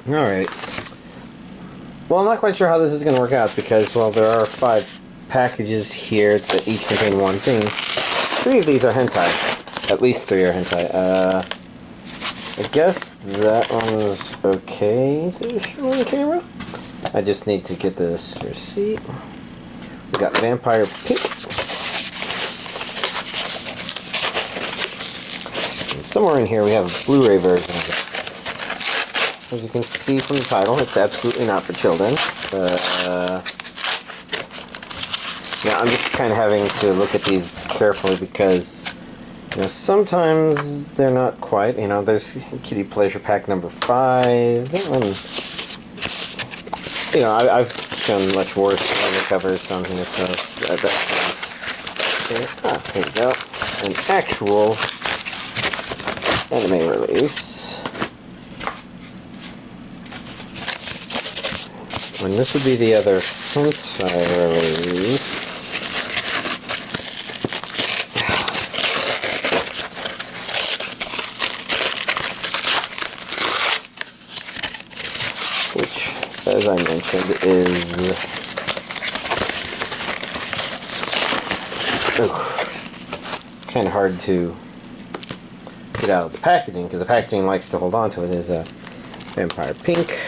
Alright. Well, I'm not quite sure how this is going to work out because, well, there are 5 packages here that each contain one thing. 3 of these are hentai. At least 3 are hentai. I guess that one's okay to show on the camera. I just need to get this receipt. We got Vampire Pink. And somewhere in here we have a Blu-ray version of it. As you can see from the title, it's absolutely not for children. Yeah, I'm just kind of having to look at these carefully because, you know, sometimes they're not quite. You know, there's Kitty Pleasure Pack number 5. That one, you know, I've shown much worse on the covers on here, so that's okay. Here we go. An actual anime release. And this would be the other hentai release. Which, as I mentioned, is kind of hard to get out of the packaging because the packaging likes to hold on to it. Is a Vampire Pink.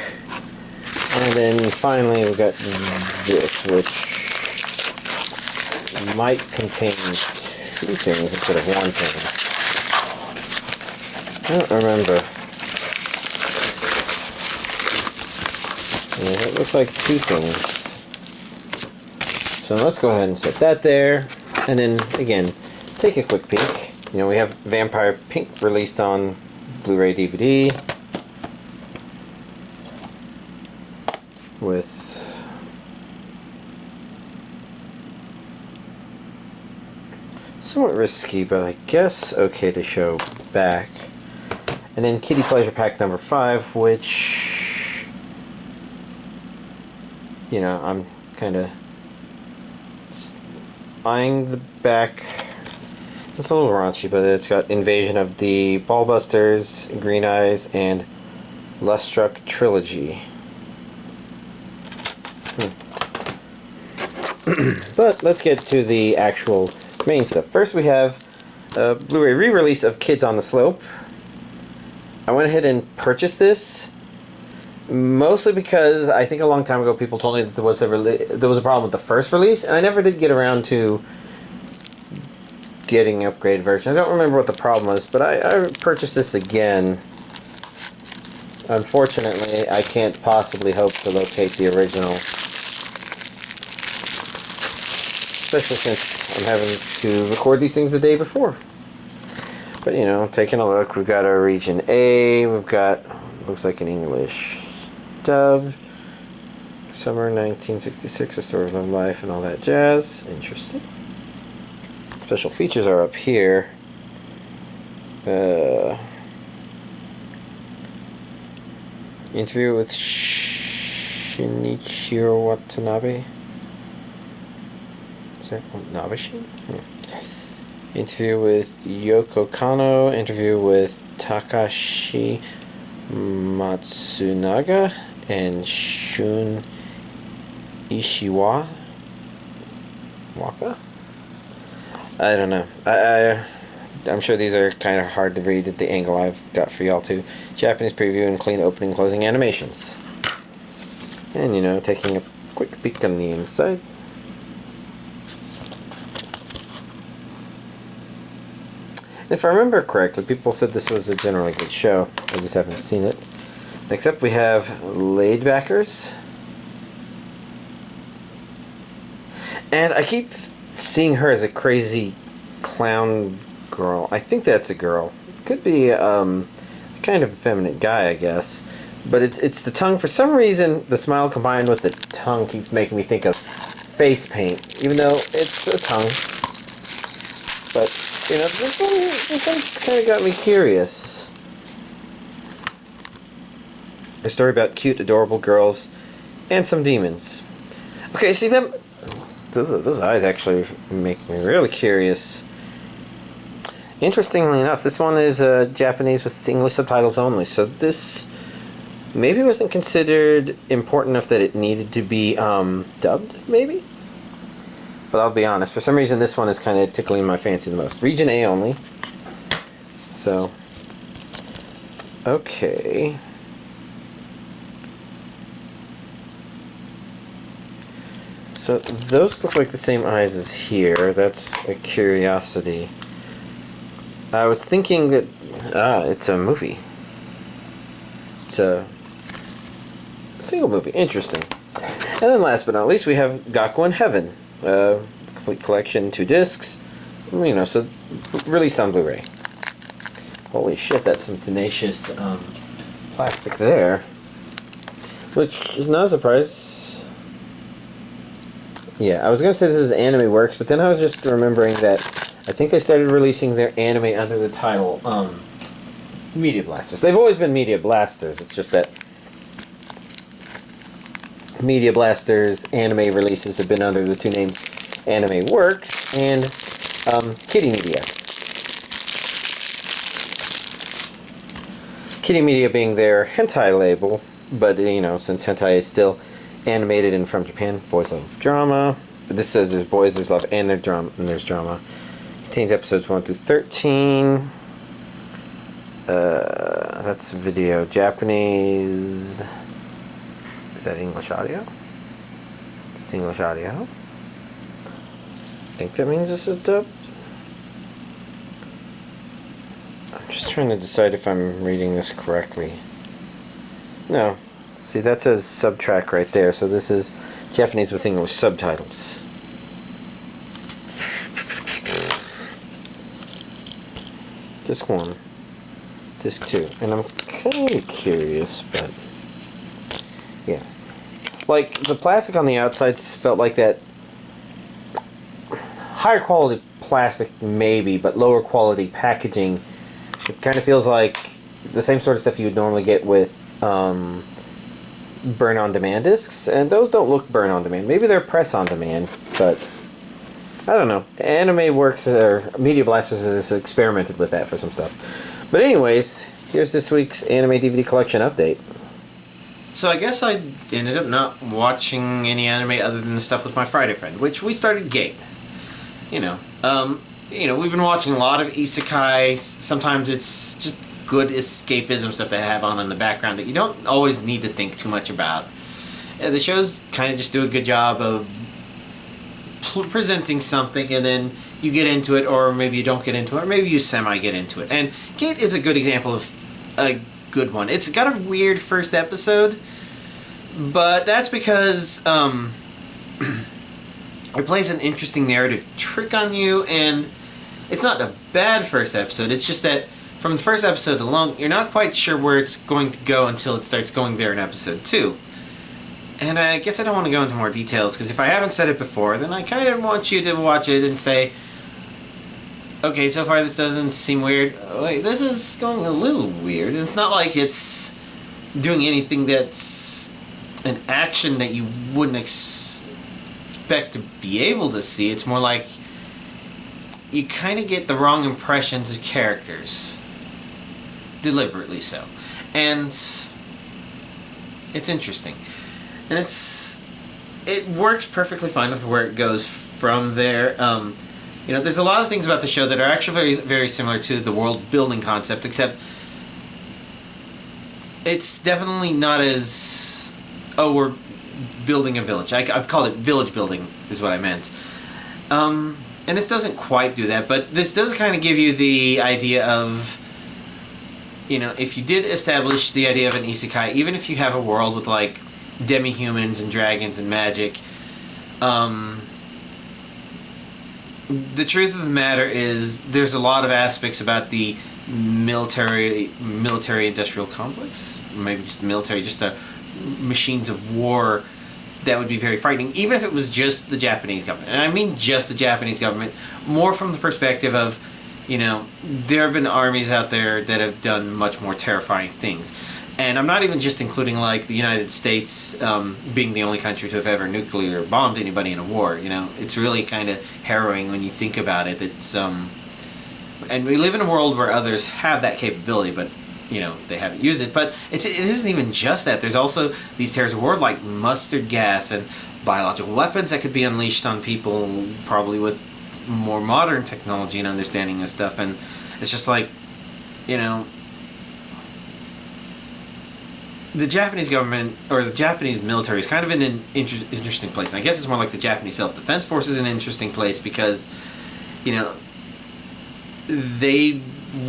And then finally we've got this, which might contain 2 things instead of 1 thing. I don't remember. Yeah, it looks like 2 things. So let's go ahead and set that there. And then, again, take a quick peek. You know, we have Vampire Pink released on Blu-ray DVD. With somewhat risky, but I guess okay to show back. And then Kitty Pleasure Pack number 5, which, you know, I'm kind of eyeing the back. It's a little raunchy, but it's got Invasion of the Ballbusters, Green Eyes, and Luststruck Trilogy. But let's get to the actual main stuff. First we have a Blu-ray re-release of Kids on the Slope. I went ahead and purchased this mostly because I think a long time ago people told me that there was a problem with the first release, and I never did get around to getting an upgraded version. I don't remember what the problem was, but I purchased this again. Unfortunately, I can't possibly hope to locate the original. Especially since I'm having to record these things the day before. But, you know, taking a look, we've got our Region A, we've got, looks like an English dub, Summer 1966, A Story of My Life, and all that jazz. Interesting. Special features are up here. Interview with Shinichiro Watanabe. Is that Nabeshi? Interview with Yoko Kano. Interview with Takashi Matsunaga and Shun Ishiwa. Waka? I don't know. I'm sure these are kind of hard to read at the angle I've got for y'all too. Japanese preview and clean opening closing animations. And, you know, taking a quick peek on the inside. If I remember correctly, people said this was a generally good show. I just haven't seen it. Next up we have Laidbackers. And I keep seeing her as a crazy clown girl. I think that's a girl. Could be kind of effeminate guy, I guess. But it's the tongue. For some reason, the smile combined with the tongue keeps making me think of face paint. Even though it's a tongue. But, you know, this one kind of got me curious. A story about cute, adorable girls and some demons. Okay, see them? Those eyes actually make me really curious. Interestingly enough, this one is Japanese with English subtitles only. So this maybe it wasn't considered important enough that it needed to be dubbed, maybe? But I'll be honest, for some reason this one is kind of tickling my fancy the most. Region A only. So, okay. So those look like the same eyes as here. That's a curiosity. I was thinking that it's a movie. It's a single movie. Interesting. And then last but not least, we have Gakuen Heaven. Complete collection, 2 discs. You know, so released on Blu-ray. Holy shit, that's some tenacious plastic there. Which is not a surprise. Yeah, I was going to say this is Anime Works, but then I was just remembering that I think they started releasing their anime under the title Media Blasters. They've always been Media Blasters. It's just that Media Blasters anime releases have been under the 2 names Anime Works and Kitty Media. Kitty Media being their hentai label, but you know, since hentai is still animated and from Japan, boys love drama. This says there's boys, there's love, and there's drama. Contains episodes 1 through 13. That's video. Japanese. Is that English audio? It's English audio. I think that means this is dubbed. I'm just trying to decide if I'm reading this correctly. No. See, that says subtrack right there, so this is Japanese with English subtitles. Disc 1. Disc 2. And I'm kind of curious, but yeah. Like, the plastic on the outside felt like that higher quality plastic, maybe, but lower quality packaging. It kind of feels like the same sort of stuff you would normally get with burn-on-demand discs, and those don't look burn-on-demand. Maybe they're press-on-demand, but I don't know. Anime Works or Media Blasters has experimented with that for some stuff. But anyways, here's this week's anime DVD collection update. So I guess I ended up not watching any anime other than the stuff with my Friday friend, which we started Gate. You know, we've been watching a lot of isekai. Sometimes it's just good escapism stuff they have on in the background that you don't always need to think too much about. The shows kind of just do a good job of presenting something, and then you get into it, or maybe you don't get into it, or maybe you semi-get into it. And Gate is a good example of a good one. It's got a weird first episode, but that's because it plays an interesting narrative trick on you, and it's not a bad first episode. It's just that from the first episode alone, you're not quite sure where it's going to go until it starts going there in episode 2. And I guess I don't want to go into more details, because if I haven't said it before, then I kind of want you to watch it and say, okay, so far this doesn't seem weird. Wait, this is going a little weird. And it's not like it's doing anything that's an action that you wouldn't expect to be able to see. It's more like you kind of get the wrong impressions of characters. Deliberately so. And it's interesting. And it works perfectly fine with where it goes from there. There's a lot of things about the show that are actually very, very similar to the world building concept, except it's definitely not as, we're building a village. I've called it village building, is what I meant. And this doesn't quite do that, but this does kind of give you the idea of, if you did establish the idea of an isekai, even if you have a world with, like, demi-humans and dragons and magic, the truth of the matter is there's a lot of aspects about the military industrial complex, maybe just the military, just the machines of war, that would be very frightening, even if it was just the Japanese government. And I mean just the Japanese government, more from the perspective of, there have been armies out there that have done much more terrifying things. And I'm not even just including, like, the United States being the only country to have ever nuclear bombed anybody in a war. It's really kind of harrowing when you think about it. It's and we live in a world where others have that capability, but they haven't used it. But it isn't even just that. There's also these terrors of war like mustard gas and biological weapons that could be unleashed on people, probably with more modern technology and understanding of stuff. And it's just like, the Japanese government, or the Japanese military, is kind of in an interesting place. And I guess it's more like the Japanese self-defense force is an interesting place because, they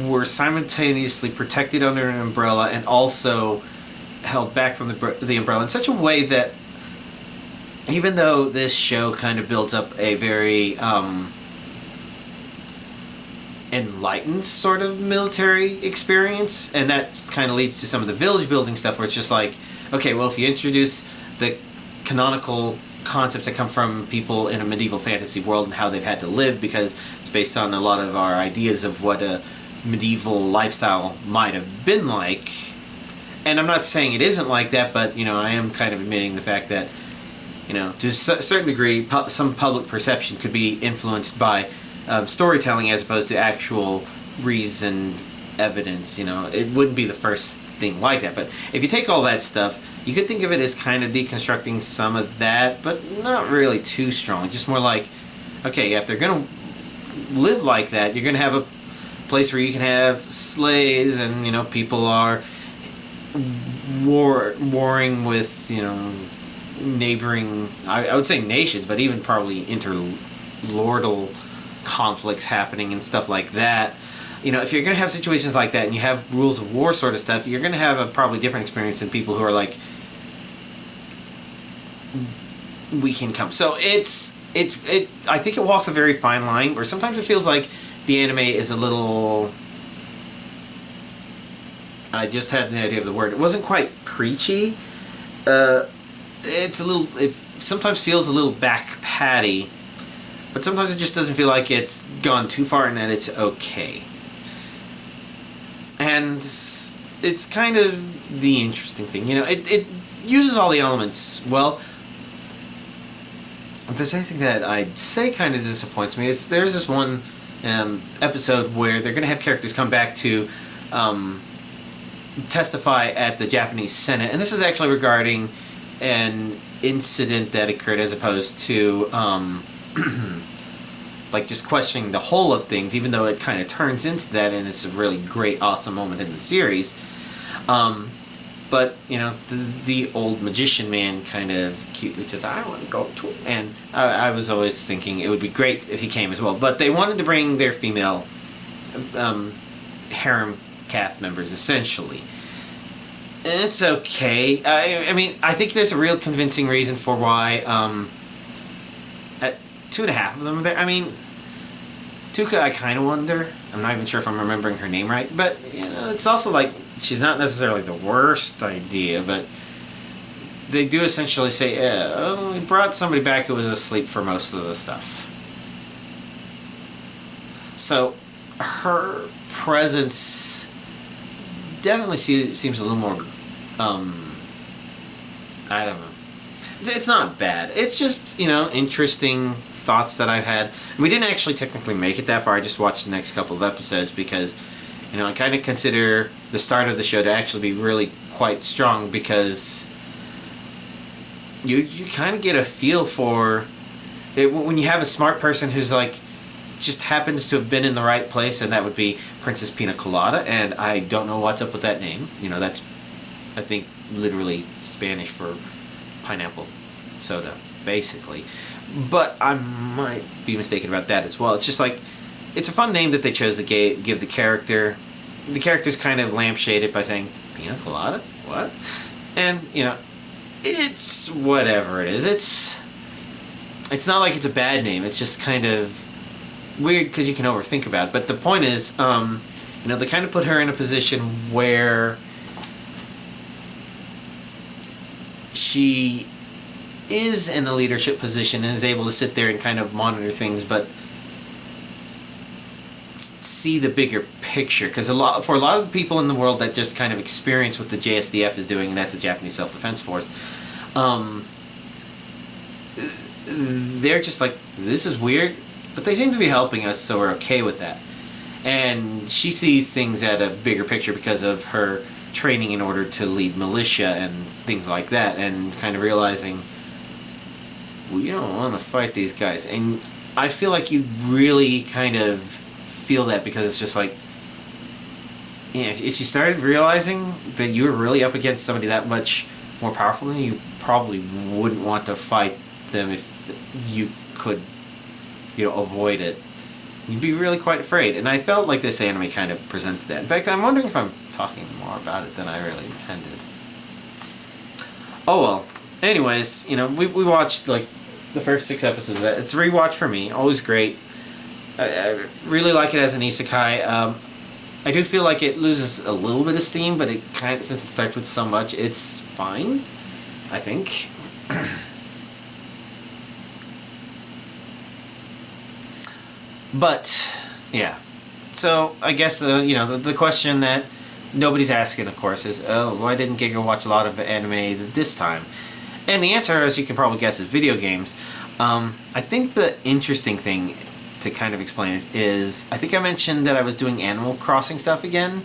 were simultaneously protected under an umbrella and also held back from the umbrella in such a way that even though this show kind of builds up a very enlightened sort of military experience, and that kind of leads to some of the village building stuff where it's just like, okay, well, if you introduce the canonical concepts that come from people in a medieval fantasy world and how they've had to live, because it's based on a lot of our ideas of what a medieval lifestyle might have been like. And I'm not saying it isn't like that, but I am kind of admitting the fact that to a certain degree some public perception could be influenced by storytelling as opposed to actual reasoned evidence. It wouldn't be the first thing like that, but if you take all that stuff, you could think of it as kind of deconstructing some of that, but not really too strong. Just more like, okay, if they're going to live like that, you're going to have a place where you can have slaves and, people are warring with, neighboring, I would say nations, but even probably interlordal conflicts happening and stuff like that. If you're going to have situations like that and you have rules of war sort of stuff, you're going to have a probably different experience than people who are like, we can come. So I think it walks a very fine line where sometimes it feels like the anime is a little, I just had an idea of the word. It wasn't quite preachy. It sometimes feels a little back patty, but sometimes it just doesn't feel like it's gone too far and that it's okay. And it's kind of the interesting thing. It uses all the elements well. If there's anything that I'd say kind of disappoints me, there's this one episode where they're going to have characters come back to testify at the Japanese Senate, and this is actually regarding an incident that occurred as opposed to like just questioning the whole of things, even though it kind of turns into that, and it's a really great, awesome moment in the series. But the old magician man kind of cutely says, "I want to go to," and I was always thinking it would be great if he came as well. But they wanted to bring their female harem cast members essentially. And it's okay. I mean, I think there's a real convincing reason for why. At 2.5 of them are there. I mean, Tuka, I kind of wonder. I'm not even sure if I'm remembering her name right, but it's also like she's not necessarily the worst idea, but they do essentially say, we brought somebody back who was asleep for most of the stuff. So her presence definitely seems a little more, I don't know. It's not bad. It's just, interesting thoughts that I've had. We didn't actually technically make it that far. I just watched the next couple of episodes because, I kind of consider the start of the show to actually be really quite strong because you kind of get a feel for it when you have a smart person who's like, just happens to have been in the right place, and that would be Princess Pina Colada, and I don't know what's up with that name. That's, I think, literally Spanish for pineapple soda, basically. But I might be mistaken about that as well. It's just like, it's a fun name that they chose to give the character. The character's kind of lampshaded by saying, Pina Colada? What? And, it's whatever it is. It's not like it's a bad name. It's just kind of weird because you can overthink about it. But the point is, they kind of put her in a position where she is in a leadership position and is able to sit there and kind of monitor things, but see the bigger picture. Because for a lot of the people in the world that just kind of experience what the JSDF is doing, and that's the Japanese Self-Defense Force, they're just like, this is weird, but they seem to be helping us, so we're okay with that. And she sees things at a bigger picture because of her training in order to lead militia and things like that, and kind of realizing, well, you don't want to fight these guys. And I feel like you really kind of feel that, because it's just like, you know, if you started realizing that you were really up against somebody that much more powerful than you, probably wouldn't want to fight them if you could, you know, avoid it. You'd be really quite afraid. And I felt like this anime kind of presented that. In fact, I'm wondering if I'm talking more about it than I really intended. Oh well. Anyways, you know, we watched like the first 6 episodes of that. It's a rewatch for me. Always great. I really like it as an isekai. I do feel like it loses a little bit of steam, but it kind of, since it starts with so much, it's fine, I think. But yeah, so I guess you know, the question that nobody's asking, of course, is, oh, why didn't Giga watch a lot of anime this time? And the answer, as you can probably guess, is video games. I think the interesting thing to kind of explain it is, I think I mentioned that I was doing Animal Crossing stuff again,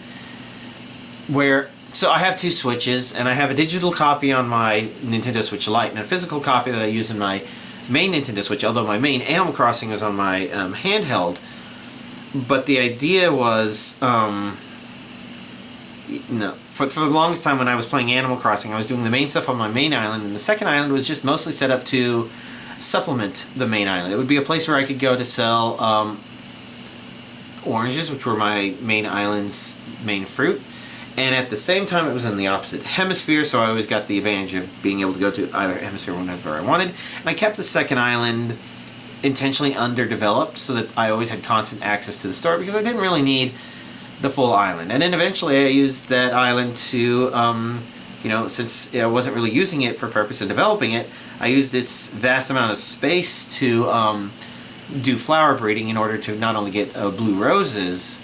where, so I have 2 Switches, and I have a digital copy on my Nintendo Switch Lite, and a physical copy that I use in my main Nintendo Switch, although my main Animal Crossing is on my handheld. But the idea was, no, for the longest time when I was playing Animal Crossing, I was doing the main stuff on my main island, and the second island was just mostly set up to supplement the main island. It would be a place where I could go to sell oranges, which were my main island's main fruit, and at the same time it was in the opposite hemisphere, so I always got the advantage of being able to go to either hemisphere whenever I wanted. And I kept the second island intentionally underdeveloped so that I always had constant access to the store, because I didn't really need the full island. And then eventually I used that island to, you know, since I wasn't really using it for purpose of developing it, I used its vast amount of space to do flower breeding in order to not only get blue roses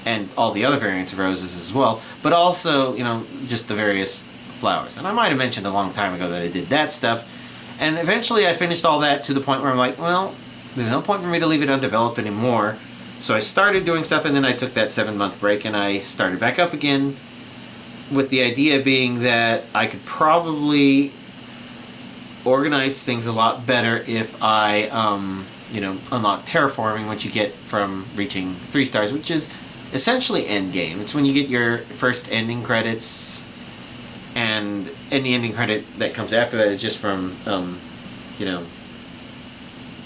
and all the other variants of roses as well, but also, you know, just the various flowers. And I might have mentioned a long time ago that I did that stuff. And eventually I finished all that to the point where I'm like, well, there's no point for me to leave it undeveloped anymore. So I started doing stuff, and then I took that 7-month break, and I started back up again, with the idea being that I could probably organize things a lot better if I, you know, unlock terraforming, which you get from reaching 3 stars, which is essentially endgame. It's when you get your first ending credits, and any ending credit that comes after that is just from, you know,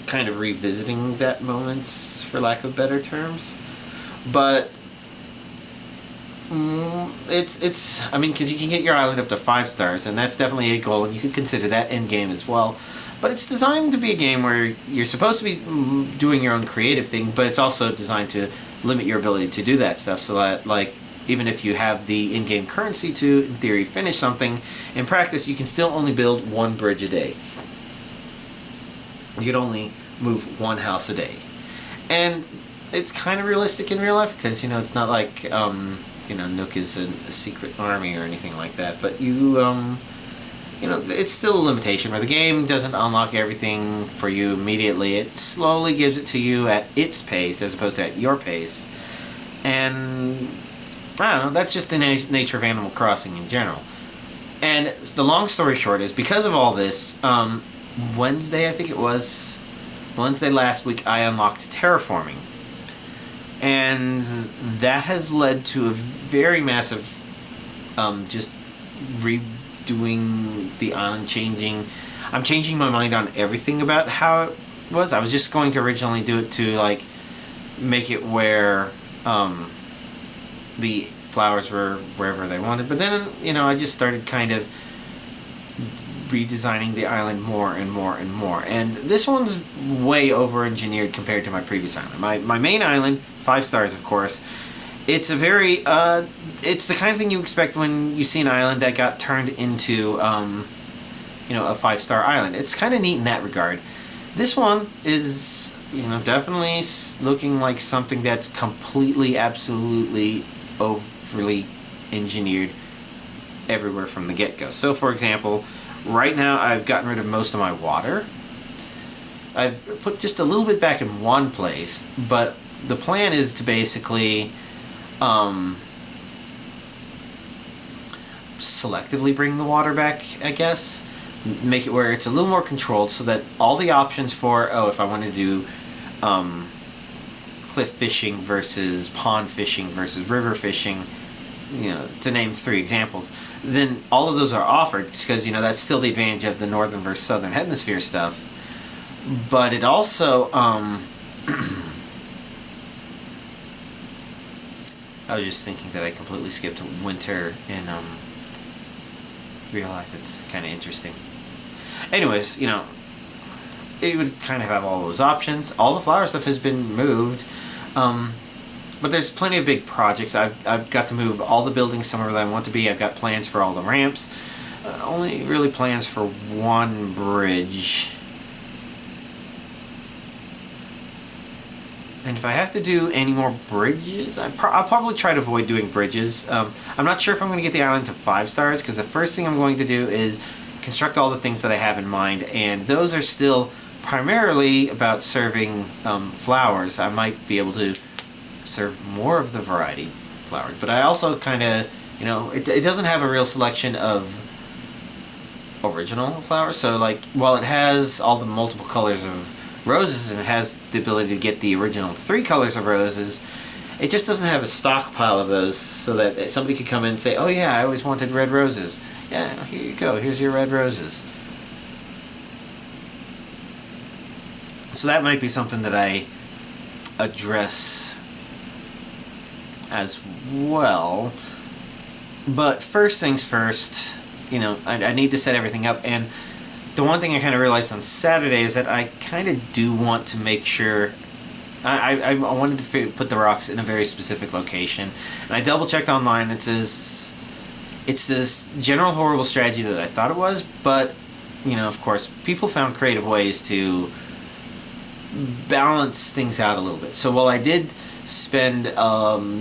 kind of revisiting that moment, for lack of better terms. But it's I mean, because you can get your island up to 5 stars, and that's definitely a goal, and you could consider that end game as well. But it's designed to be a game where you're supposed to be doing your own creative thing, but it's also designed to limit your ability to do that stuff, so that, like, even if you have the in-game currency to, in theory, finish something, in practice you can still only build 1 bridge a day. You can only move 1 house a day. And it's kind of realistic in real life, because, you know, it's not like, you know, Nook is a secret army or anything like that, but you know, it's still a limitation where the game doesn't unlock everything for you immediately. It slowly gives it to you at its pace as opposed to at your pace. And I don't know, that's just the nature of Animal Crossing in general. And the long story short is, because of all this, Wednesday, I think it was, Wednesday last week, I unlocked terraforming. And that has led to a very massive, just redoing the island, I'm changing my mind on everything about how it was. I was just going to originally do it to, like, make it where, the flowers were wherever they wanted. But then, you know, I just started kind of redesigning the island more and more and more. And this one's way over-engineered compared to my previous island. My main island, 5 stars, of course, it's a very, it's the kind of thing you expect when you see an island that got turned into, you know, a 5-star island. It's kind of neat in that regard. This one is, you know, definitely looking like something that's completely, absolutely overly engineered everywhere from the get-go. So, for example, right now I've gotten rid of most of my water. I've put just a little bit back in one place, but the plan is to basically selectively bring the water back, I guess. Make it where it's a little more controlled so that all the options for, if I want to do cliff fishing versus pond fishing versus river fishing, to name 3 examples, then all of those are offered, because that's still the advantage of the northern versus southern hemisphere stuff. But it also I was just thinking that I completely skipped winter in real life. It's kind of interesting. Anyways, it would kind of have all those options. All the flower stuff has been moved, but there's plenty of big projects. I've got to move all the buildings somewhere that I want to be. I've got plans for all the ramps. Only really plans for one bridge. And if I have to do any more bridges, I'll probably try to avoid doing bridges. I'm not sure if I'm going to get the island to 5 stars, because the first thing I'm going to do is construct all the things that I have in mind, and those are still primarily about serving flowers. I might be able to serve more of the variety flowers, but I also kind of, it doesn't have a real selection of original flowers. So like, while it has all the multiple colors of roses and it has the ability to get the original 3 colors of roses, it just doesn't have a stockpile of those so that somebody could come in and say, oh yeah, I always wanted red roses. Yeah, here you go, here's your red roses. So that might be something that I address as well. But first things first, I need to set everything up. And the one thing I kind of realized on Saturday is that I kind of do want to make sure I wanted to put the rocks in a very specific location, and I double checked online. It says it's this general horrible strategy that I thought it was, but of course people found creative ways to balance things out a little bit. So while I did spend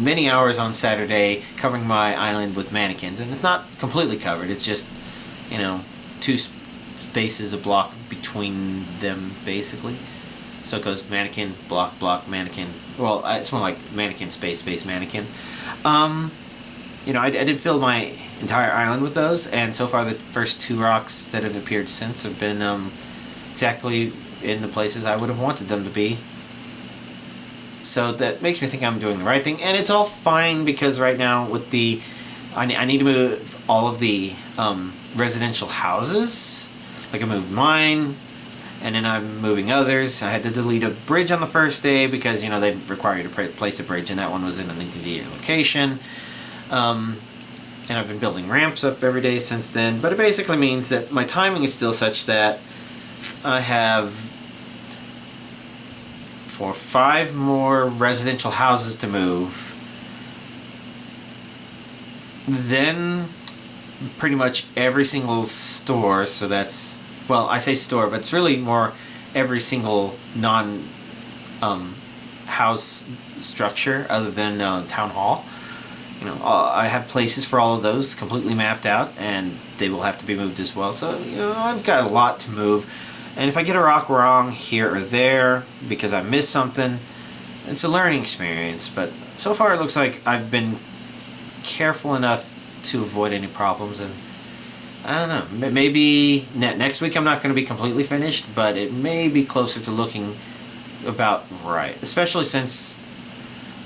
many hours on Saturday covering my island with mannequins, and it's not completely covered, it's just 2 spaces a block between them basically. So it goes mannequin, block, block, mannequin. Well, it's more like mannequin, space, space, mannequin. I did fill my entire island with those, and so far the first 2 rocks that have appeared since have been exactly in the places I would have wanted them to be. So that makes me think I'm doing the right thing, and it's all fine because right now with I need to move all of the residential houses. Like I moved mine, and then I'm moving others. I had to delete a bridge on the first day because they require you to place a bridge, and that one was in an inconvenient location. And I've been building ramps up every day since then. But it basically means that my timing is still such that I have 5 more residential houses to move. Then pretty much every single store, so that's, well, I say store, but it's really more every single house structure other than town hall. I have places for all of those completely mapped out, and they will have to be moved as well. So I've got a lot to move, and if I get a rock wrong here or there because I missed something, it's a learning experience. But so far it looks like I've been careful enough to avoid any problems, and I don't know, maybe next week I'm not going to be completely finished, but it may be closer to looking about right, especially since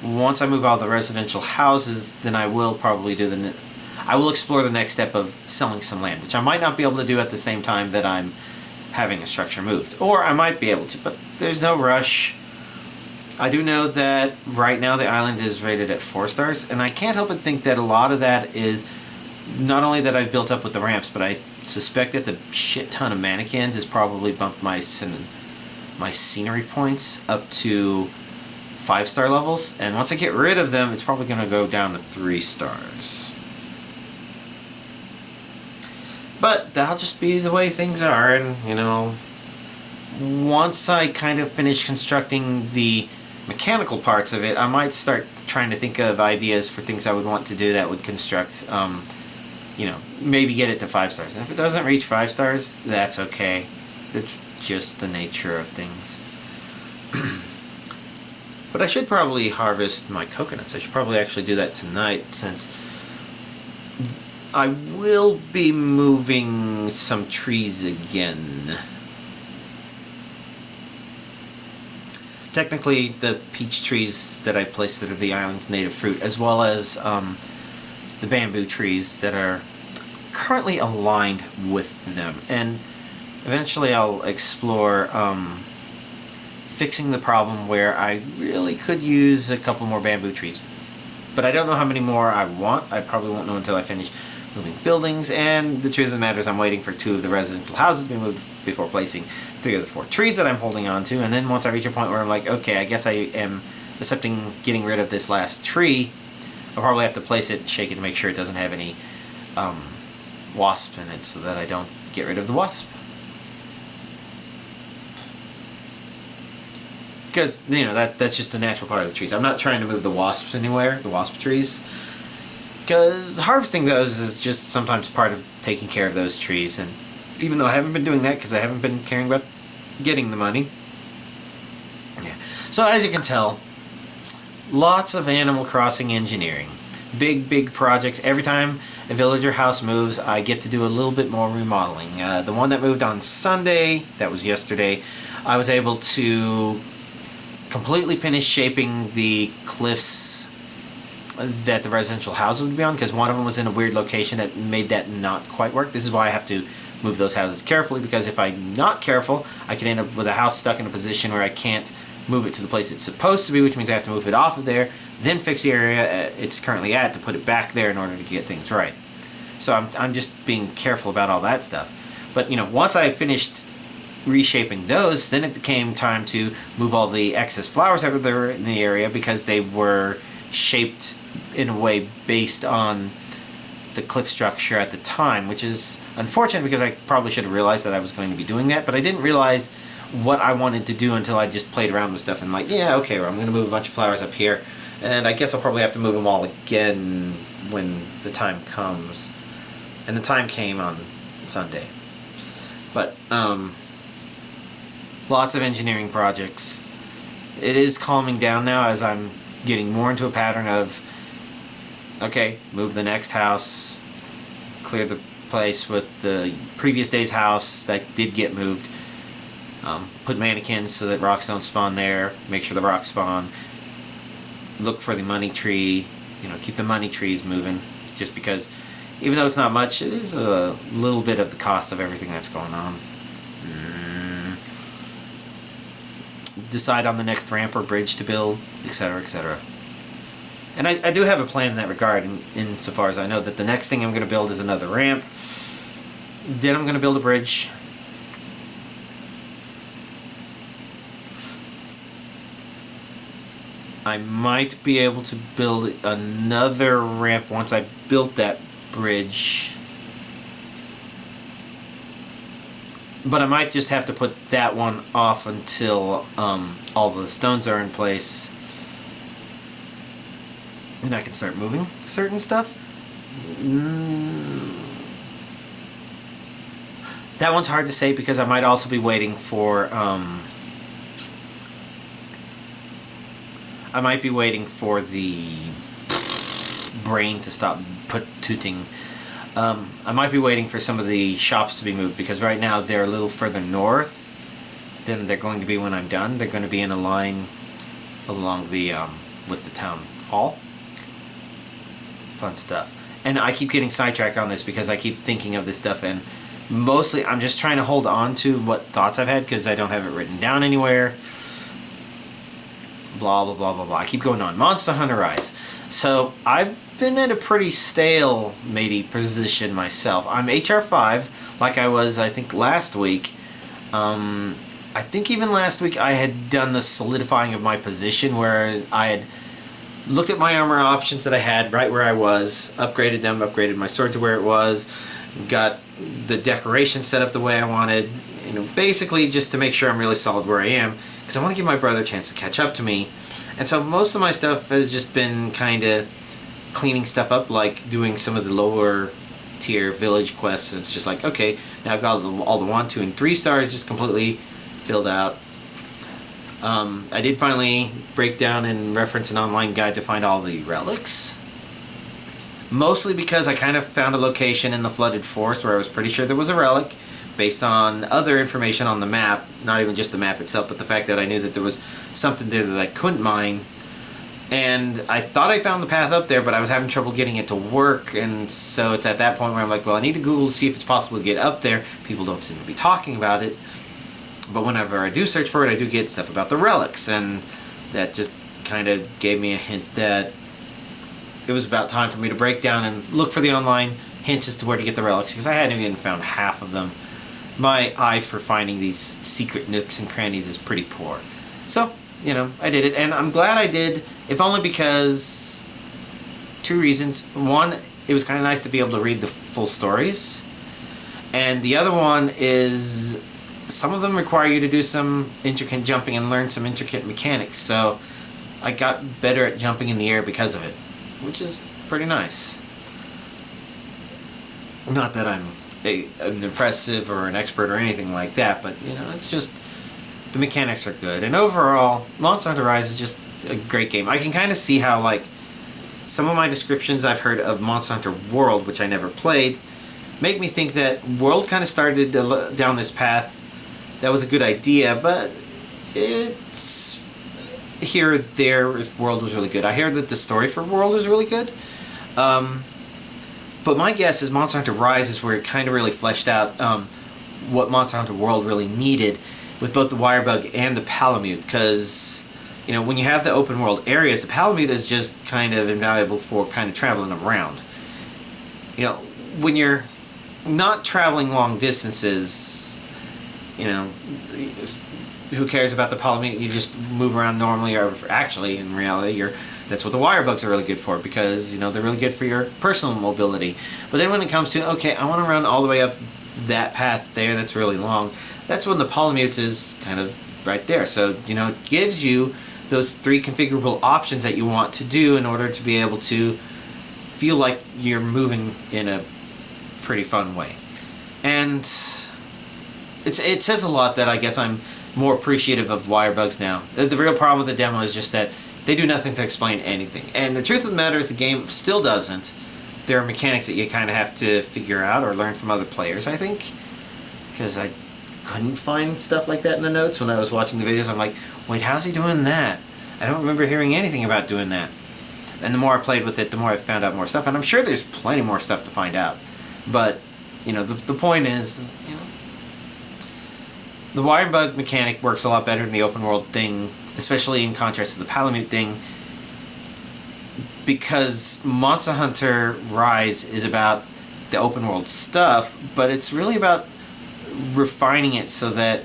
once I move all the residential houses, then I will probably I will explore the next step of selling some land, which I might not be able to do at the same time that I'm having a structure moved, or I might be able to, but there's no rush. I do know that right now the island is rated at 4 stars, and I can't help but think that a lot of that is not only that I've built up with the ramps, but I suspect that the shit ton of mannequins has probably bumped my scenery points up to 5-star levels, and once I get rid of them, it's probably going to go down to 3 stars. But that'll just be the way things are, and once I kind of finish constructing the mechanical parts of it, I might start trying to think of ideas for things I would want to do that would construct, maybe get it to 5 stars. And if it doesn't reach 5 stars, that's okay. It's just the nature of things. But I should probably harvest my coconuts. I should probably actually do that tonight, since I will be moving some trees again. Technically, the peach trees that I placed that are the island's native fruit, as well as the bamboo trees that are currently aligned with them. And eventually I'll explore fixing the problem where I really could use a couple more bamboo trees. But I don't know how many more I want. I probably won't know until I finish moving buildings, and the truth of the matter is I'm waiting for 2 of the residential houses to be moved before placing 3 of the 4 trees that I'm holding on to. And then once I reach a point where I'm like, okay, I guess I am accepting getting rid of this last tree, I'll probably have to place it, shake it to make sure it doesn't have any wasps in it, so that I don't get rid of the wasp. Because, you know, that's just a natural part of the trees. I'm not trying to move the wasps anywhere, the wasp trees. Because harvesting those is just sometimes part of taking care of those trees. And even though I haven't been doing that because I haven't been caring about getting the money. Yeah. So as you can tell, lots of Animal Crossing engineering. Big projects. Every time a villager house moves, I get to do a little bit more remodeling. The one that moved on Sunday, that was yesterday, I was able to completely finish shaping the cliffs that the residential houses would be on, because one of them was in a weird location that made that not quite work. This is why I have to move those houses carefully, because if I'm not careful, I could end up with a house stuck in a position where I can't move it to the place it's supposed to be, which means I have to move it off of there, then fix the area it's currently at to put it back there in order to get things right. So I'm just being careful about all that stuff. But, you know, once I finished reshaping those, then it became time to move all the excess flowers that were in the area, because they were shaped in a way based on the cliff structure at the time, which is unfortunate because I probably should have realized that I was going to be doing that, but I didn't realize what I wanted to do until I just played around with stuff and like, yeah, okay, well, I'm going to move a bunch of flowers up here, and I guess I'll probably have to move them all again when the time comes. And the time came on Sunday. But, lots of engineering projects. It is calming down now as I'm getting more into a pattern of, okay, move the next house, clear the place with the previous day's house that did get moved, put mannequins so that rocks don't spawn there, make sure the rocks spawn, look for the money tree, you know, keep the money trees moving, just because even though it's not much, it is a little bit of the cost of everything that's going on. Decide on the next ramp or bridge to build, etc., etc. And I do have a plan in that regard, insofar as I know that the next thing I'm going to build is another ramp. Then I'm going to build a bridge. I might be able to build another ramp once I built that bridge. But I might just have to put that one off until all the stones are in place. And I can start moving certain stuff. That one's hard to say because I might also be waiting for... I might be waiting for the brain to stop tooting. I might be waiting for some of the shops to be moved, because right now they're a little further north than they're going to be when I'm done. They're going to be in a line along the with the town hall. Fun stuff. And I keep getting sidetracked on this because I keep thinking of this stuff, and mostly I'm just trying to hold on to what thoughts I've had because I don't have it written down anywhere. Blah, blah, blah, blah, blah. I keep going on. Monster Hunter Rise. So, I've been at a pretty stale-matey position myself. I'm HR 5, like I was, I think, last week. I think even last week I had done the solidifying of my position where I had looked at my armor options that I had right where I was, upgraded them, upgraded my sword to where it was, got the decoration set up the way I wanted, you know, basically just to make sure I'm really solid where I am, because I want to give my brother a chance to catch up to me. And so most of my stuff has just been kind of cleaning stuff up, like doing some of the lower tier village quests. It's just like, okay, now I've got all the 1, 2, and 3 stars just completely filled out. I did finally break down and reference an online guide to find all the relics. Mostly because I kind of found a location in the flooded forest where I was pretty sure there was a relic, based on other information on the map, not even just the map itself, but the fact that I knew that there was something there that I couldn't mine. And I thought I found the path up there, but I was having trouble getting it to work, and so it's at that point where I'm like, well, I need to Google to see if it's possible to get up there. People don't seem to be talking about it. But whenever I do search for it, I do get stuff about the relics, and that just kind of gave me a hint that it was about time for me to break down and look for the online hints as to where to get the relics, because I hadn't even found half of them. My eye for finding these secret nooks and crannies is pretty poor. So, I did it, and I'm glad I did, if only because two reasons. One, it was kind of nice to be able to read the full stories, and the other one is some of them require you to do some intricate jumping and learn some intricate mechanics, so I got better at jumping in the air because of it, which is pretty nice. Not that I'm an impressive or an expert or anything like that, but it's just the mechanics are good, and overall Monster Hunter Rise is just a great game. I can kind of see how, like, some of my descriptions I've heard of Monster Hunter World, which I never played, make me think that World kind of started down this path that was a good idea, but it's here or there. World was really good. I hear that the story for World is really good. But my guess is Monster Hunter Rise is where it kind of really fleshed out what Monster Hunter World really needed with both the Wirebug and the Palamute, because when you have the open world areas, the Palamute is just kind of invaluable for kind of traveling around. When you're not traveling long distances, who cares about the Palamute? You just move around normally, or actually, in reality, that's what the Wirebugs are really good for, because they're really good for your personal mobility. But then when it comes to, okay, I want to run all the way up that path there that's really long, that's when the Palamute is kind of right there. So it gives you those three configurable options that you want to do in order to be able to feel like you're moving in a pretty fun way. And it says a lot that I guess I'm more appreciative of Wirebugs now. The real problem with the demo is just that they do nothing to explain anything. And the truth of the matter is the game still doesn't. There are mechanics that you kind of have to figure out or learn from other players, I think. Because I couldn't find stuff like that in the notes when I was watching the videos. I'm like, wait, how's he doing that? I don't remember hearing anything about doing that. And the more I played with it, the more I found out more stuff. And I'm sure there's plenty more stuff to find out. But, the point is, the Wirebug mechanic works a lot better than the open world thing, especially in contrast to the Palamute thing, because Monster Hunter Rise is about the open world stuff, but it's really about refining it so that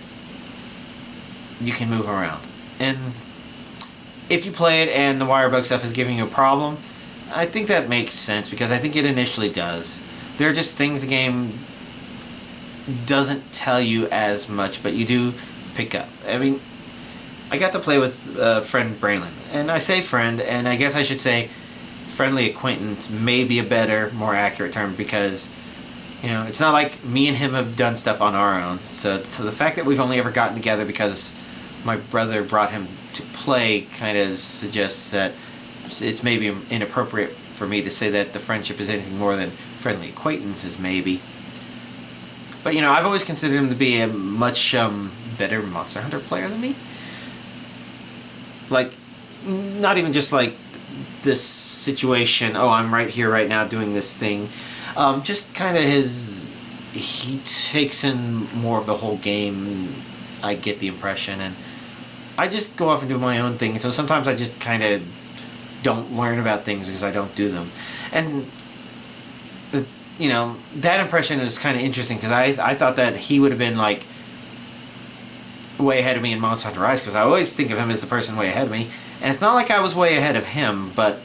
you can move around. And if you play it and the Wirebug stuff is giving you a problem, I think that makes sense, because I think it initially does. There are just things the game doesn't tell you as much, but you do pick up. I mean, I got to play with friend Braylon, and I say friend, and I guess I should say friendly acquaintance may be a better, more accurate term, because it's not like me and him have done stuff on our own. So the fact that we've only ever gotten together because my brother brought him to play kind of suggests that it's maybe inappropriate for me to say that the friendship is anything more than friendly acquaintances, maybe. But I've always considered him to be a much better Monster Hunter player than me. Like, not even just like this situation, oh, I'm right here right now doing this thing. Just kind of he takes in more of the whole game, I get the impression, and I just go off and do my own thing, and so sometimes I just kind of don't learn about things because I don't do them. And that impression is kind of interesting, because I thought that he would have been like way ahead of me in Monster Hunter Rise, because I always think of him as the person way ahead of me, and it's not like I was way ahead of him, but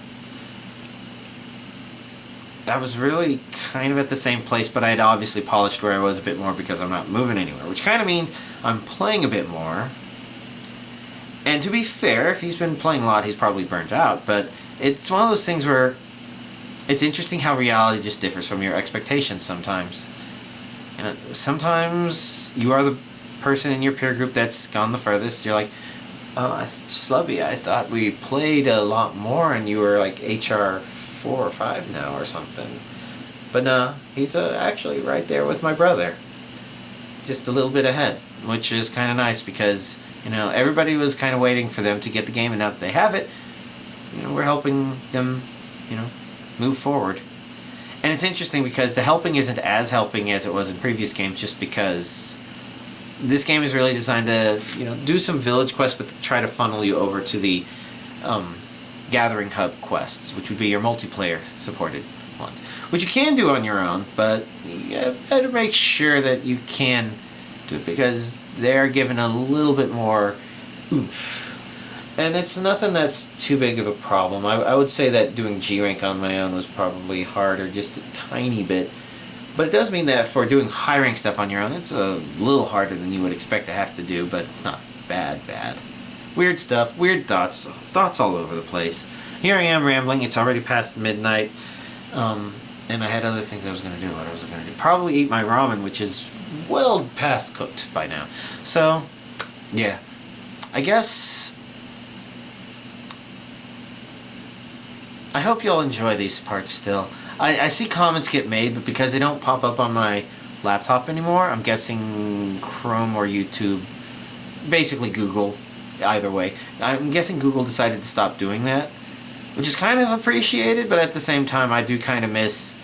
I was really kind of at the same place, but I had obviously polished where I was a bit more because I'm not moving anywhere, which kind of means I'm playing a bit more. And to be fair, if he's been playing a lot, he's probably burnt out, but it's one of those things where it's interesting how reality just differs from your expectations sometimes. Sometimes you are the person in your peer group that's gone the furthest. You're like, Slubby, I thought we played a lot more and you were like HR 4 or 5 now or something. But no, he's actually right there with my brother. Just a little bit ahead, which is kind of nice because, everybody was kind of waiting for them to get the game, and now that they have it, we're helping them, move forward. And it's interesting because the helping isn't as helping as it was in previous games, just because this game is really designed to, do some village quests, but try to funnel you over to the Gathering Hub quests, which would be your multiplayer supported ones, which you can do on your own, but you better make sure that you can do it because they're given a little bit more oomph. And it's nothing that's too big of a problem. I would say that doing G rank on my own was probably harder, just a tiny bit. But it does mean that for doing high rank stuff on your own, it's a little harder than you would expect to have to do, but it's not bad. Weird stuff, weird thoughts all over the place. Here I am rambling, it's already past midnight, and I had other things I was going to do. What I was going to do? Probably eat my ramen, which is well past cooked by now. So, yeah. I guess I hope you'll enjoy these parts still. I see comments get made, but because they don't pop up on my laptop anymore, I'm guessing Chrome or YouTube, basically Google, either way. I'm guessing Google decided to stop doing that, which is kind of appreciated, but at the same time I do kind of miss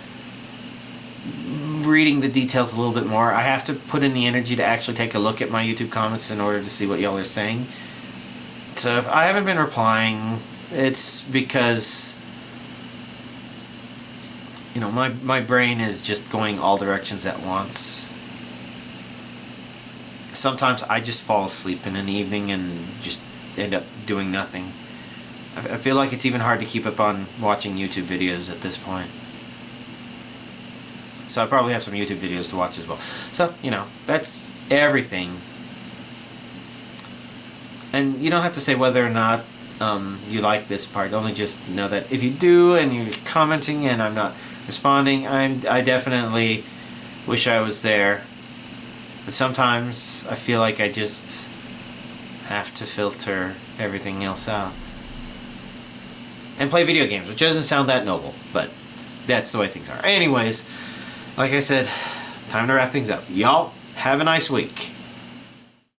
reading the details a little bit more. I have to put in the energy to actually take a look at my YouTube comments in order to see what y'all are saying. So if I haven't been replying, it's because my brain is just going all directions at once. Sometimes I just fall asleep in an evening and just end up doing nothing. I feel like it's even hard to keep up on watching YouTube videos at this point. So I probably have some YouTube videos to watch as well. So, that's everything. And you don't have to say whether or not you like this part. Only just know that if you do and you're commenting and I'm not responding, I definitely wish I was there. But sometimes I feel like I just have to filter everything else out. And play video games, which doesn't sound that noble, but that's the way things are. Anyways, like I said, time to wrap things up. Y'all, have a nice week.